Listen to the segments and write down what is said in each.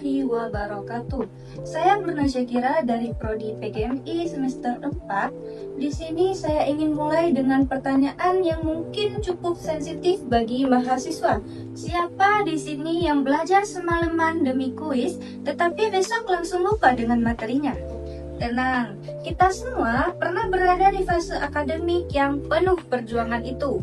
warahmatullahi wabarakatuh. Saya Murna Syakira dari Prodi PGMI semester 4. Di sini saya ingin mulai dengan pertanyaan yang mungkin cukup sensitif bagi mahasiswa. Siapa di sini yang belajar semalaman demi kuis, tetapi besok langsung lupa dengan materinya? Tenang, kita semua pernah berada di fase akademik yang penuh perjuangan itu.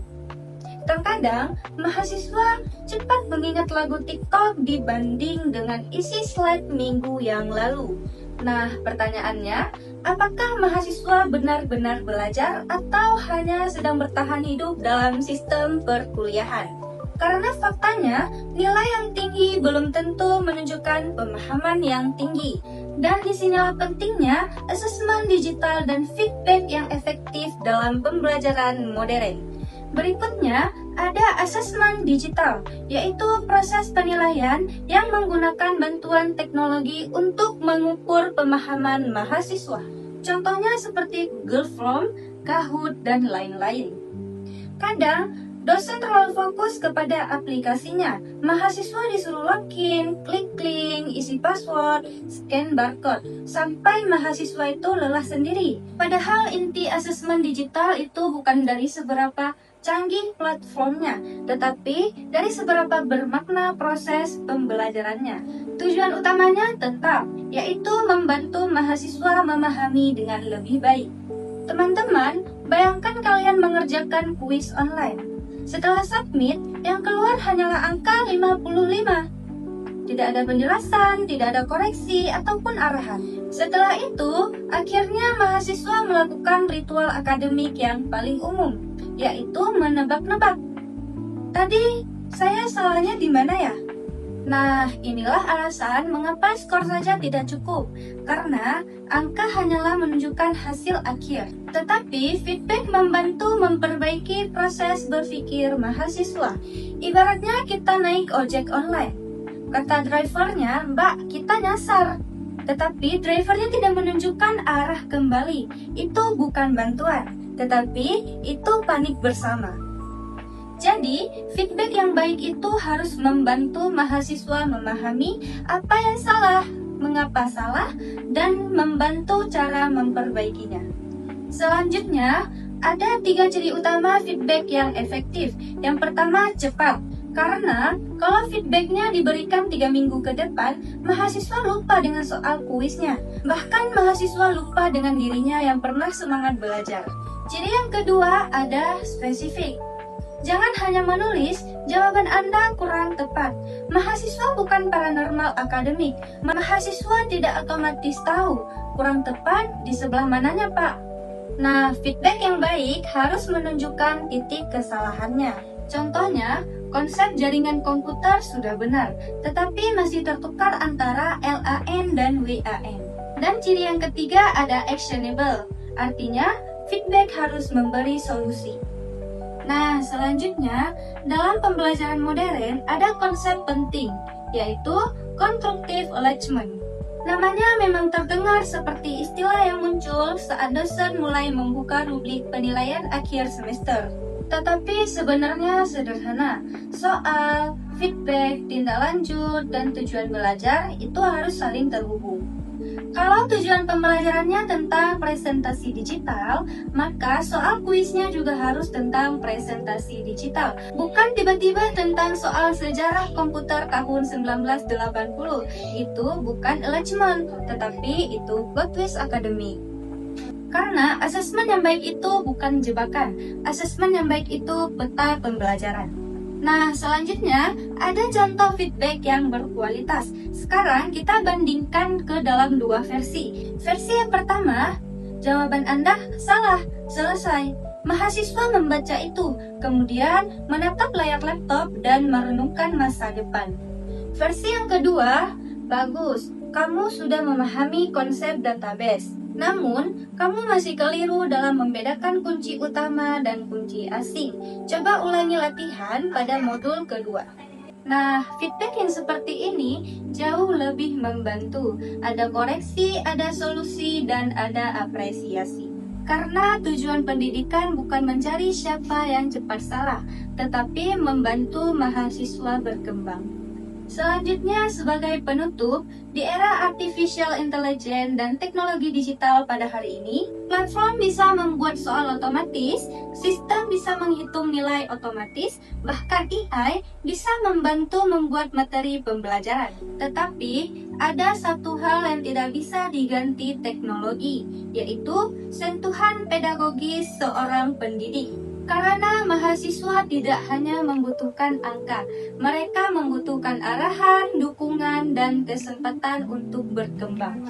Terkadang, mahasiswa cepat mengingat lagu TikTok dibanding dengan isi slide minggu yang lalu. Nah, pertanyaannya, apakah mahasiswa benar-benar belajar atau hanya sedang bertahan hidup dalam sistem perkuliahan? Karena faktanya, nilai yang tinggi belum tentu menunjukkan pemahaman yang tinggi. Dan disinilah pentingnya asesmen digital dan feedback yang efektif dalam pembelajaran modern. Berikutnya, ada asesmen digital, yaitu proses penilaian yang menggunakan bantuan teknologi untuk mengukur pemahaman mahasiswa. Contohnya seperti Google Form, Kahoot, dan lain-lain. Kadang, dosen terlalu fokus kepada aplikasinya. Mahasiswa disuruh login, klik link, isi password, scan barcode, sampai mahasiswa itu lelah sendiri. Padahal inti asesmen digital itu bukan dari seberapa canggih platformnya, tetapi dari seberapa bermakna proses pembelajarannya. Tujuan utamanya tetap, yaitu membantu mahasiswa memahami dengan lebih baik. Teman-teman, bayangkan kalian mengerjakan kuis online. Setelah submit, yang keluar hanyalah angka 55. Tidak ada penjelasan, tidak ada koreksi, ataupun arahan. Setelah itu, akhirnya mahasiswa melakukan ritual akademik yang paling umum, yaitu menebak-nebak. Tadi, saya salahnya di mana ya? Nah, inilah alasan mengapa skor saja tidak cukup, karena angka hanyalah menunjukkan hasil akhir. Tetapi, feedback membantu memperbaiki proses berpikir mahasiswa. Ibaratnya kita naik ojek online. Kata drivernya, "Mbak, kita nyasar." Tetapi drivernya tidak menunjukkan arah kembali. Itu bukan bantuan, tetapi itu panik bersama. Jadi, feedback yang baik itu harus membantu mahasiswa memahami apa yang salah, mengapa salah, dan membantu cara memperbaikinya. Selanjutnya, ada 3 ciri utama feedback yang efektif. Yang pertama, cepat. Karena kalau feedbacknya diberikan 3 minggu ke depan, mahasiswa lupa dengan soal kuisnya. Bahkan mahasiswa lupa dengan dirinya yang pernah semangat belajar. Ciri yang kedua ada spesifik. Jangan hanya menulis, jawaban Anda kurang tepat. Mahasiswa bukan paranormal akademik. Mahasiswa tidak otomatis tahu kurang tepat di sebelah mananya, Pak. Nah, feedback yang baik harus menunjukkan titik kesalahannya. Contohnya, konsep jaringan komputer sudah benar, tetapi masih tertukar antara LAN dan WAN. Dan ciri yang ketiga ada actionable, artinya feedback harus memberi solusi. Nah, selanjutnya, dalam pembelajaran modern ada konsep penting, yaitu constructive engagement. Namanya memang terdengar seperti istilah yang muncul saat dosen mulai membuka rubrik penilaian akhir semester. Tetapi sebenarnya sederhana. Soal, feedback, tindak lanjut, dan tujuan belajar itu harus saling terhubung. Kalau tujuan pembelajarannya tentang presentasi digital, maka soal kuisnya juga harus tentang presentasi digital. Bukan tiba-tiba tentang soal sejarah komputer tahun 1980. Itu bukan engagement, tetapi itu plot twist akademik. Karena asesmen yang baik itu bukan jebakan, asesmen yang baik itu peta pembelajaran. Nah, selanjutnya ada contoh feedback yang berkualitas. Sekarang kita bandingkan ke dalam 2 versi. Versi yang pertama, jawaban Anda salah, selesai. Mahasiswa membaca itu, kemudian menatap layar laptop dan merenungkan masa depan. Versi yang kedua, bagus, kamu sudah memahami konsep database. Namun, kamu masih keliru dalam membedakan kunci utama dan kunci asing. Coba ulangi latihan pada modul kedua. Nah, feedback yang seperti ini jauh lebih membantu. Ada koreksi, ada solusi, dan ada apresiasi. Karena tujuan pendidikan bukan mencari siapa yang cepat salah, tetapi membantu mahasiswa berkembang. Selanjutnya, sebagai penutup, di era artificial intelligence dan teknologi digital pada hari ini, platform bisa membuat soal otomatis, sistem bisa menghitung nilai otomatis, bahkan AI bisa membantu membuat materi pembelajaran. Tetapi, ada satu hal yang tidak bisa diganti teknologi, yaitu sentuhan pedagogis seorang pendidik. Karena mahasiswa tidak hanya membutuhkan angka, mereka membutuhkan arahan, dukungan, dan kesempatan untuk berkembang.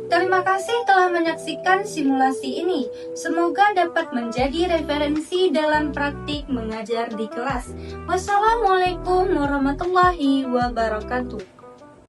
Terima kasih telah menyaksikan simulasi ini. Semoga dapat menjadi referensi dalam praktik mengajar di kelas. Wassalamualaikum warahmatullahi wabarakatuh.